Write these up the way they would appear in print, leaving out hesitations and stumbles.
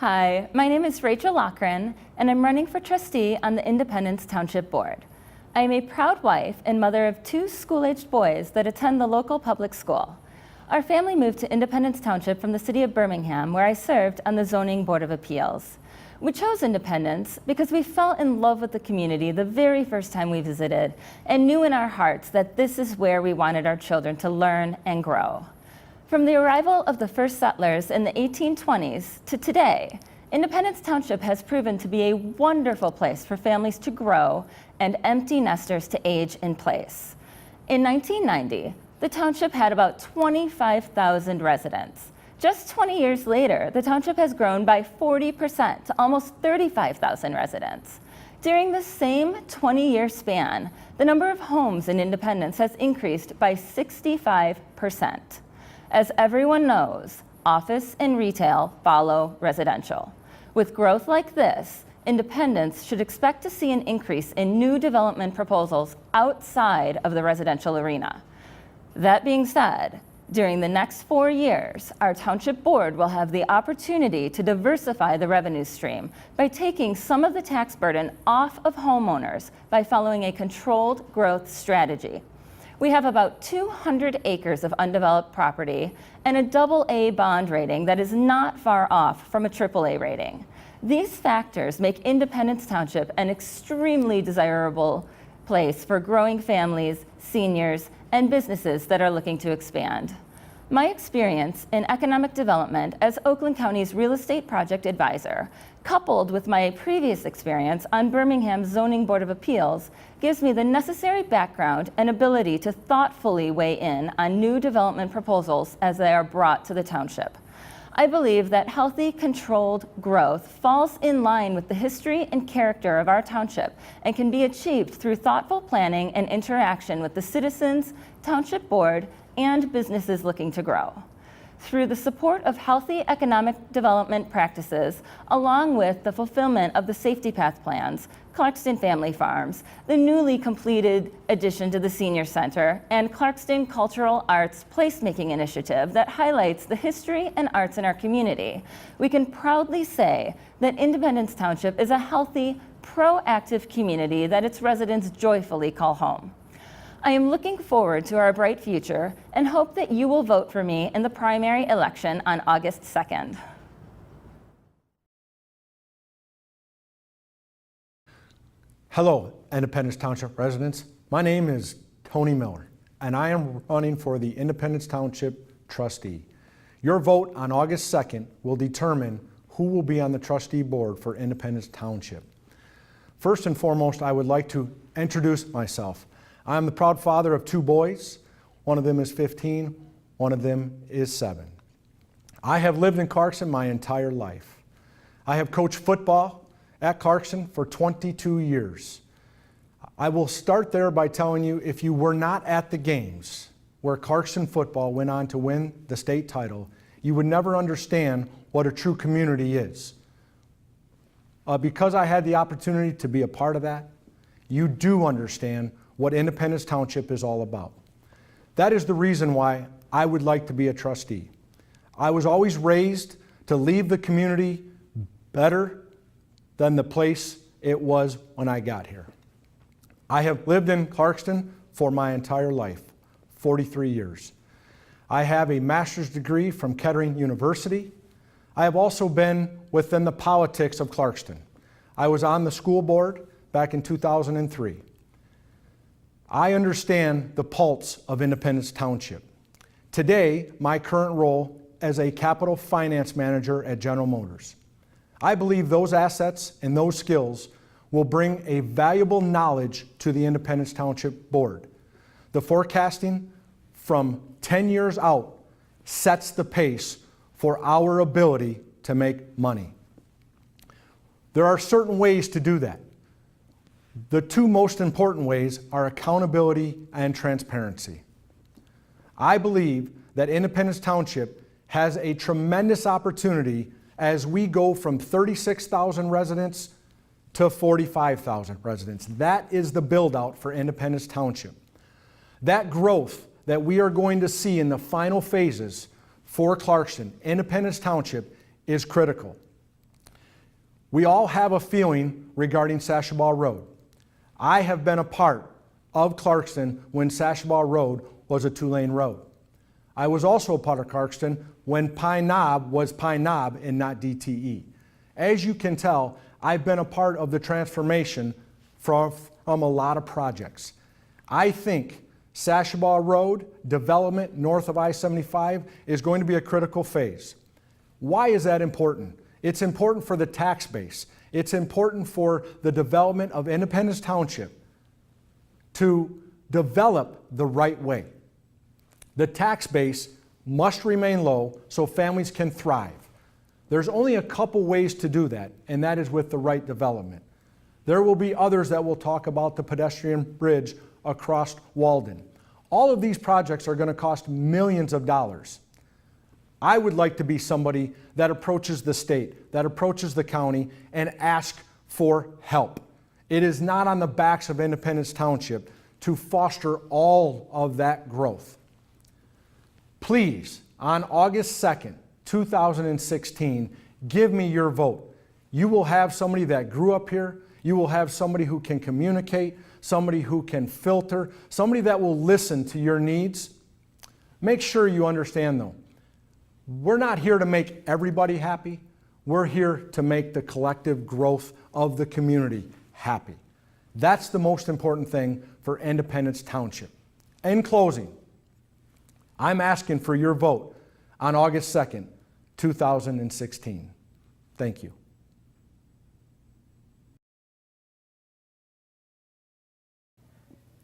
Hi, my name is Rachel Loughrin, and I'm running for trustee on the Independence Township Board. I am a proud wife and mother of 2 school-aged boys that attend the local public school. Our family moved to Independence Township from the city of Birmingham, where I served on the Zoning Board of Appeals. We chose Independence because we fell in love with the community the very first time we visited and knew in our hearts that this is where we wanted our children to learn and grow. From the arrival of the first settlers in the 1820s to today, Independence Township has proven to be a wonderful place for families to grow and empty nesters to age in place. In 1990, the township had about 25,000 residents. Just 20 years later, the township has grown by 40% to almost 35,000 residents. During the same 20-year span, the number of homes in Independence has increased by 65%. As everyone knows, office and retail follow residential. With growth like this, Independence should expect to see an increase in new development proposals outside of the residential arena. That being said, during the next 4 years, our township board will have the opportunity to diversify the revenue stream by taking some of the tax burden off of homeowners by following a controlled growth strategy. We have about 200 acres of undeveloped property and a AA bond rating that is not far off from a AAA rating. These factors make Independence Township an extremely desirable place for growing families, seniors, and businesses that are looking to expand. My experience in economic development as Oakland County's real estate project advisor, coupled with my previous experience on Birmingham's Zoning Board of Appeals, gives me the necessary background and ability to thoughtfully weigh in on new development proposals as they are brought to the township. I believe that healthy, controlled growth falls in line with the history and character of our township and can be achieved through thoughtful planning and interaction with the citizens, township board, and businesses looking to grow. Through the support of healthy economic development practices, along with the fulfillment of the safety path plans, Clarkston Family Farms, the newly completed addition to the Senior Center, and Clarkston Cultural Arts Placemaking Initiative that highlights the history and arts in our community, we can proudly say that Independence Township is a healthy, proactive community that its residents joyfully call home. I am looking forward to our bright future and hope that you will vote for me in the primary election on August 2nd. Hello, Independence Township residents. My name is Tony Miller, and I am running for the Independence Township trustee. Your vote on August 2nd will determine who will be on the trustee board for Independence Township. First and foremost, I would like to introduce myself. I am the proud father of 2 boys. One of them is 15, one of them is 7. I have lived in Clarkston my entire life. I have coached football at Clarkston for 22 years. I will start there by telling you, if you were not at the games where Clarkston football went on to win the state title, you would never understand what a true community is. Because I had the opportunity to be a part of that, you do understand what Independence Township is all about. That is the reason why I would like to be a trustee. I was always raised to leave the community better than the place it was when I got here. I have lived in Clarkston for my entire life, 43 years. I have a master's degree from Kettering University. I have also been within the politics of Clarkston. I was on the school board back in 2003. I understand the pulse of Independence Township. Today, my current role as a capital finance manager at General Motors. I believe those assets and those skills will bring a valuable knowledge to the Independence Township Board. The forecasting from 10 years out sets the pace for our ability to make money. There are certain ways to do that. The 2 most important ways are accountability and transparency. I believe that Independence Township has a tremendous opportunity as we go from 36,000 residents to 45,000 residents. That is the build out for Independence Township. That growth that we are going to see in the final phases for Clarkston, Independence Township, is critical. We all have a feeling regarding Sashabaw Road. I have been a part of Clarkston when Sashabaw Road was a 2-lane road. I was also a part of Clarkston when Pine Knob was Pine Knob and not DTE. As you can tell, I've been a part of the transformation from a lot of projects. I think Sashabaw Road development north of I-75 is going to be a critical phase. Why is that important? It's important for the tax base. It's important for the development of Independence Township to develop the right way. The tax base must remain low so families can thrive. There's only a couple ways to do that, and that is with the right development. There will be others that will talk about the pedestrian bridge across Walden. All of these projects are going to cost millions of dollars. I would like to be somebody that approaches the state, that approaches the county, and asks for help. It is not on the backs of Independence Township to foster all of that growth. Please, on August 2nd, 2016, give me your vote. You will have somebody that grew up here. You will have somebody who can communicate, somebody who can filter, somebody that will listen to your needs. Make sure you understand though, we're not here to make everybody happy. We're here to make the collective growth of the community happy. That's the most important thing for Independence Township. In closing, I'm asking for your vote on August 2nd, 2016. Thank you.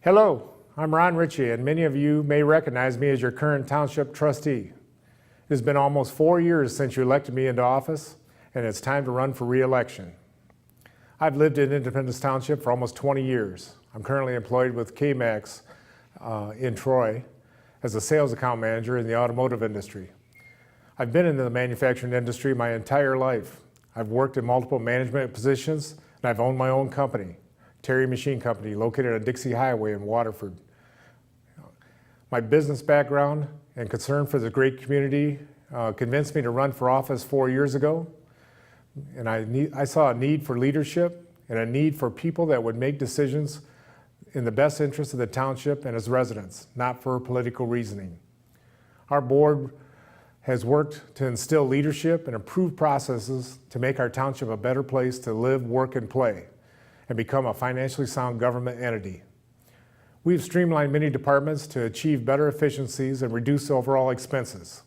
Hello, I'm Ron Ritchie, and many of you may recognize me as your current township trustee. It has been almost 4 years since you elected me into office, and it's time to run for re-election. I've lived in Independence Township for almost 20 years. I'm currently employed with KMAX in Troy as a sales account manager in the automotive industry. I've been in the manufacturing industry my entire life. I've worked in multiple management positions, and I've owned my own company, Terry Machine Company, located on Dixie Highway in Waterford. My business background and concern for the great community convinced me to run for office 4 years ago. And I saw a need for leadership and a need for people that would make decisions in the best interest of the township and its residents, not for political reasoning. Our board has worked to instill leadership and improve processes to make our township a better place to live, work, and play, and become a financially sound government entity. We've streamlined many departments to achieve better efficiencies and reduce overall expenses.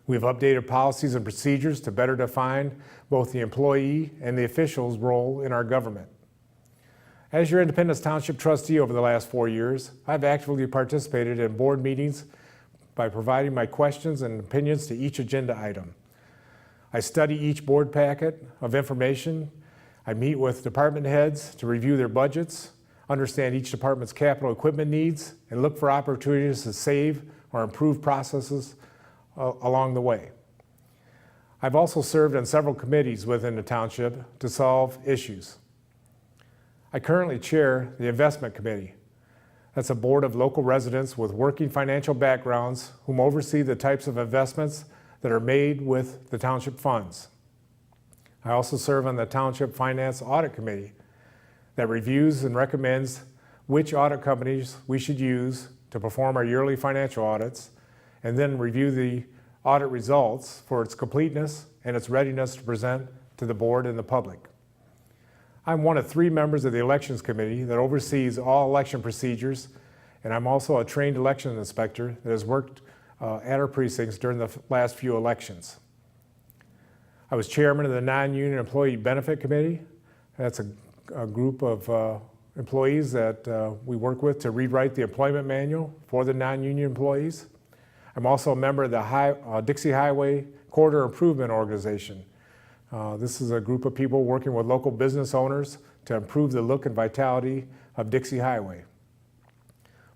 We've updated policies and procedures to better define both the employee and the official's role in our government. As your Independence Township trustee over the last 4 years, I've actively participated in board meetings by providing my questions and opinions to each agenda item. I study each board packet of information. I meet with department heads to review their budgets, understand each department's capital equipment needs, and look for opportunities to save or improve processes along the way. I've also served on several committees within the township to solve issues. I currently chair the Investment Committee. That's a board of local residents with working financial backgrounds whom oversee the types of investments that are made with the township funds. I also serve on the Township Finance Audit Committee that reviews and recommends which audit companies we should use to perform our yearly financial audits, and then review the audit results for its completeness and its readiness to present to the board and the public. I'm one of 3 members of the Elections Committee that oversees all election procedures, and I'm also a trained election inspector that has worked at our precincts during the last few elections. I was chairman of the Non-Union Employee Benefit Committee. That's a group of employees that we work with to rewrite the employment manual for the non-union employees. I'm also a member of the Dixie Highway Corridor Improvement Organization. This is a group of people working with local business owners to improve the look and vitality of Dixie Highway.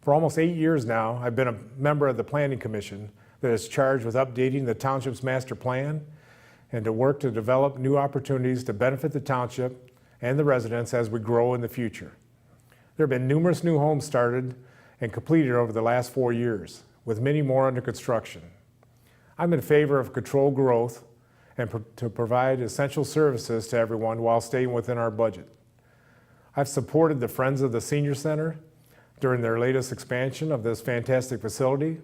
For almost 8 years now, I've been a member of the Planning Commission that is charged with updating the township's master plan and to work to develop new opportunities to benefit the township and the residents as we grow in the future. There have been numerous new homes started and completed over the last 4 years, with many more under construction. I'm in favor of controlled growth and to provide essential services to everyone while staying within our budget. I've supported the Friends of the Senior Center during their latest expansion of this fantastic facility.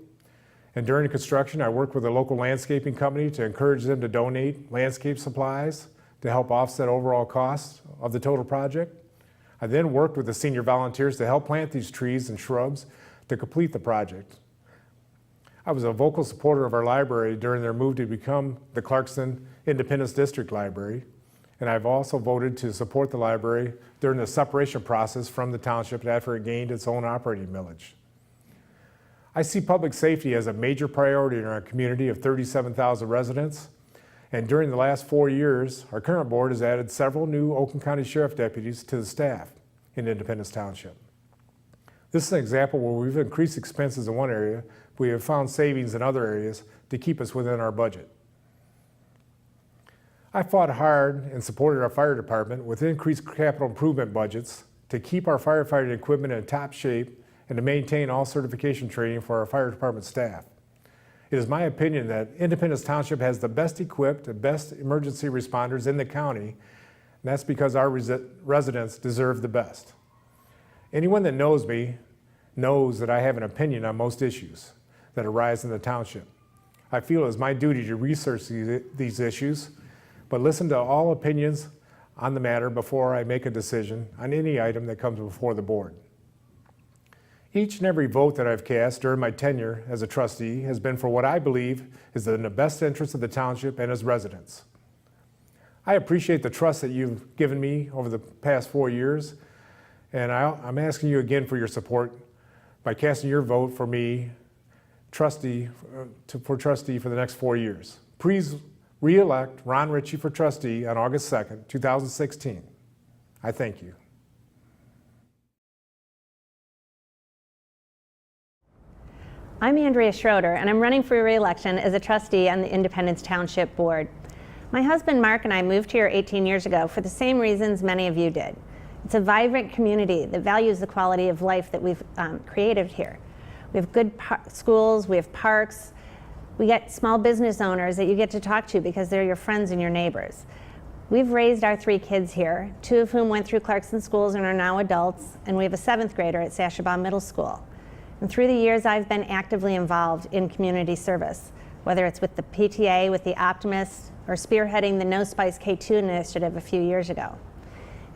And during the construction, I worked with a local landscaping company to encourage them to donate landscape supplies to help offset overall costs of the total project. I then worked with the senior volunteers to help plant these trees and shrubs to complete the project. I was a vocal supporter of our library during their move to become the Clarkston Independence District Library, and I've also voted to support the library during the separation process from the township after it gained its own operating millage. I see public safety as a major priority in our community of 37,000 residents, and during the last 4 years, our current board has added several new Oakland County Sheriff deputies to the staff in Independence Township. This is an example where we've increased expenses in one area, but we have found savings in other areas to keep us within our budget. I fought hard and supported our fire department with increased capital improvement budgets to keep our firefighting equipment in top shape and to maintain all certification training for our fire department staff. It is my opinion that Independence Township has the best equipped and best emergency responders in the county, and that's because our residents deserve the best. Anyone that knows me knows that I have an opinion on most issues that arise in the township. I feel it is my duty to research these issues, but listen to all opinions on the matter before I make a decision on any item that comes before the board. Each and every vote that I've cast during my tenure as a trustee has been for what I believe is in the best interest of the township and its residents. I appreciate the trust that you've given me over the past 4 years, and I'm asking you again for your support by casting your vote for me, trustee, for the next 4 years. Please re-elect Ron Ritchie for trustee on August 2nd, 2016. I thank you. I'm Andrea Schroeder, and I'm running for re-election as a trustee on the Independence Township Board. My husband Mark and I moved here 18 years ago for the same reasons many of you did. It's a vibrant community that values the quality of life that we've created here. We have good schools, we have parks, we get small business owners that you get to talk to because they're your friends and your neighbors. We've raised our 3 kids here, 2 of whom went through Clarkston schools and are now adults, and we have a 7th grader at Sashabaw Middle School. And through the years, I've been actively involved in community service, whether it's with the PTA, with the Optimists, or spearheading the No Spice K2 initiative a few years ago.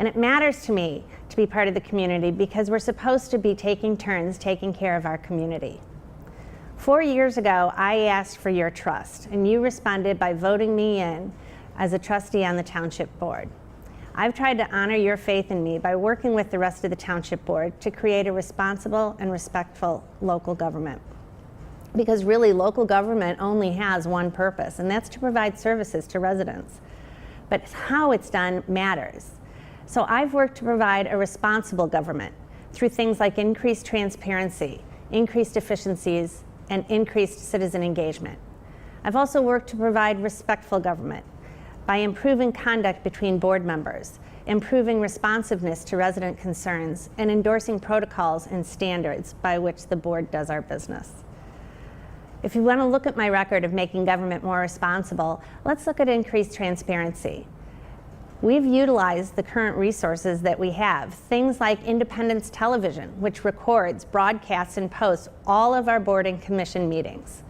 And it matters to me to be part of the community because we're supposed to be taking turns taking care of our community. 4 years ago, I asked for your trust, and you responded by voting me in as a trustee on the Township Board. I've tried to honor your faith in me by working with the rest of the Township Board to create a responsible and respectful local government. Because really, local government only has one purpose, and that's to provide services to residents. But how it's done matters. So I've worked to provide a responsible government through things like increased transparency, increased efficiencies, and increased citizen engagement. I've also worked to provide respectful government by improving conduct between board members, improving responsiveness to resident concerns, and endorsing protocols and standards by which the board does our business. If you want to look at my record of making government more responsible, let's look at increased transparency. We've utilized the current resources that we have, things like Independence Television, which records, broadcasts, and posts all of our board and commission meetings.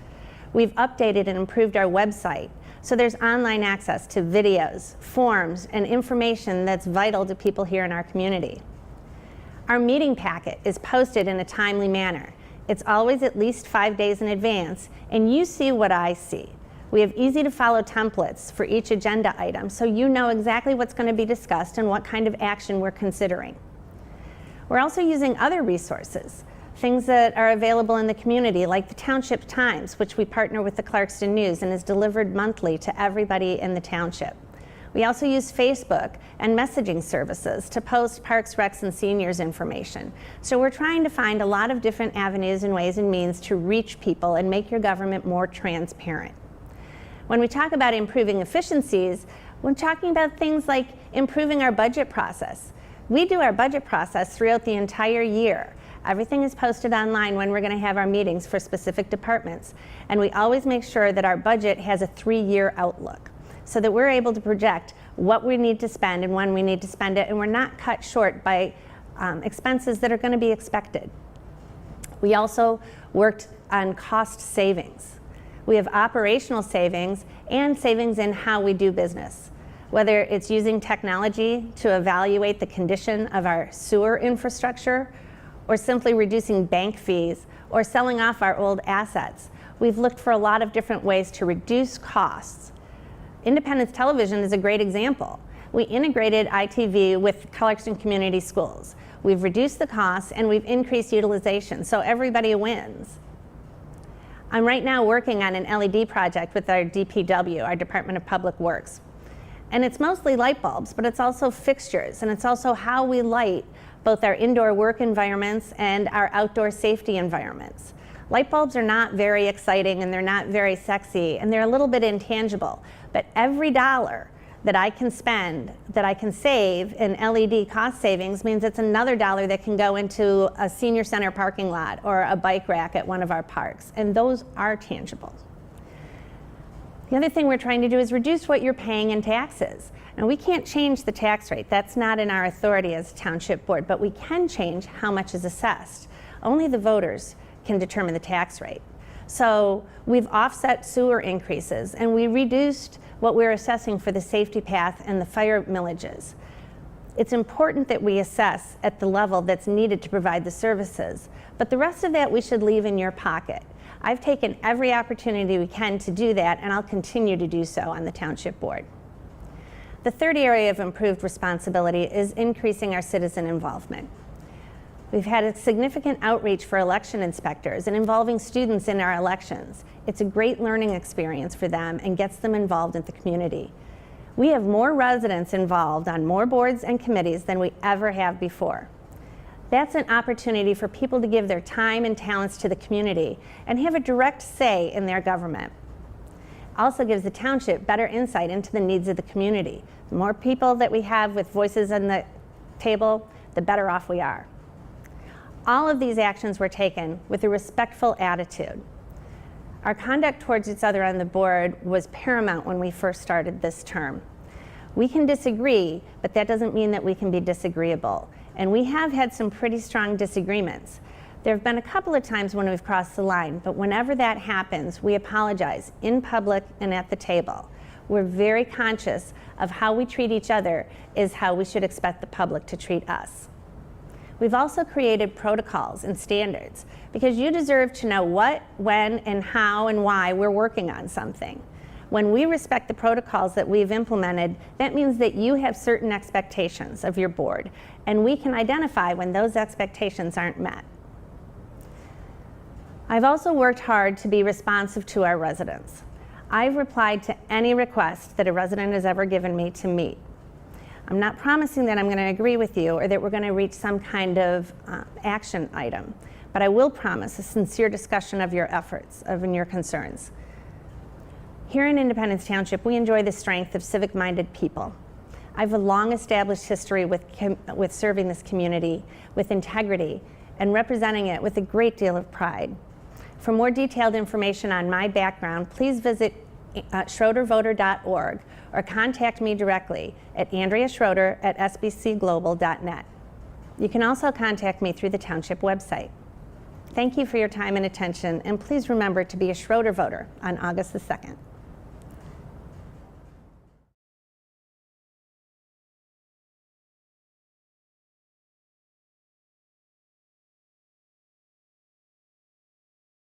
We've updated and improved our website, so there's online access to videos, forms, and information that's vital to people here in our community. Our meeting packet is posted in a timely manner. It's always at least 5 days in advance, and you see what I see. We have easy to follow templates for each agenda item, so you know exactly what's going to be discussed and what kind of action we're considering. We're also using other resources, things that are available in the community, like the Township Times, which we partner with the Clarkston News and is delivered monthly to everybody in the township. We also use Facebook and messaging services to post Parks, Recs, and Seniors information. So we're trying to find a lot of different avenues and ways and means to reach people and make your government more transparent. When we talk about improving efficiencies, we're talking about things like improving our budget process. We do our budget process throughout the entire year. Everything is posted online when we're going to have our meetings for specific departments. And we always make sure that our budget has a 3-year outlook. so that we're able to project what we need to spend and when we need to spend it, and we're not cut short by expenses that are going to be expected. We also worked on cost savings. We have operational savings and savings in how we do business, whether it's using technology to evaluate the condition of our sewer infrastructure, or simply reducing bank fees, or selling off our old assets. We've looked for a lot of different ways to reduce costs. Independence Television is a great example. We integrated ITV with Clarkston Community Schools. We've reduced the costs and we've increased utilization, so everybody wins. I'm right now working on an LED project with our DPW, our Department of Public Works. And it's mostly light bulbs, but it's also fixtures, and it's also how we light both our indoor work environments and our outdoor safety environments. Light bulbs are not very exciting and they're not very sexy and they're a little bit intangible, but every dollar that I can spend, that I can save in LED cost savings means it's another dollar that can go into a senior center parking lot or a bike rack at one of our parks, and those are tangible. The other thing we're trying to do is reduce what you're paying in taxes. Now, we can't change the tax rate. That's not in our authority as a township board, but we can change how much is assessed. Only the voters can determine the tax rate. So we've offset sewer increases, and we reduced what we're assessing for the safety path and the fire millages. It's important that we assess at the level that's needed to provide the services, but the rest of that we should leave in your pocket. I've taken every opportunity we can to do that, and I'll continue to do so on the township board. The third area of improved responsibility is increasing our citizen involvement. We've had a significant outreach for election inspectors and involving students in our elections. It's a great learning experience for them and gets them involved in the community. We have more residents involved on more boards and committees than we ever have before. That's an opportunity for people to give their time and talents to the community and have a direct say in their government. Also gives the township better insight into the needs of the community. The more people that we have with voices on the table, the better off we are. All of these actions were taken with a respectful attitude. Our conduct towards each other on the board was paramount when we first started this term. We can disagree, but that doesn't mean that we can be disagreeable. And we have had some pretty strong disagreements. There have been a couple of times when we've crossed the line, but whenever that happens, we apologize in public and at the table. We're very conscious of how we treat each other is how we should expect the public to treat us. We've also created protocols and standards because you deserve to know what, when, and how and why we're working on something. When we respect the protocols that we've implemented, that means that you have certain expectations of your board, and we can identify when those expectations aren't met. I've also worked hard to be responsive to our residents. I've replied to any request that a resident has ever given me to meet. I'm not promising that I'm going to agree with you or that we're going to reach some kind of action item, but I will promise a sincere discussion of your efforts, of your concerns. Here in Independence Township, we enjoy the strength of civic-minded people. I have a long established history with serving this community with integrity and representing it with a great deal of pride. For more detailed information on my background, please visit schroedervoter.org or contact me directly at andreaschroeder@sbcglobal.net. You can also contact me through the Township website. Thank you for your time and attention, and please remember to be a Schroeder voter on August the 2nd.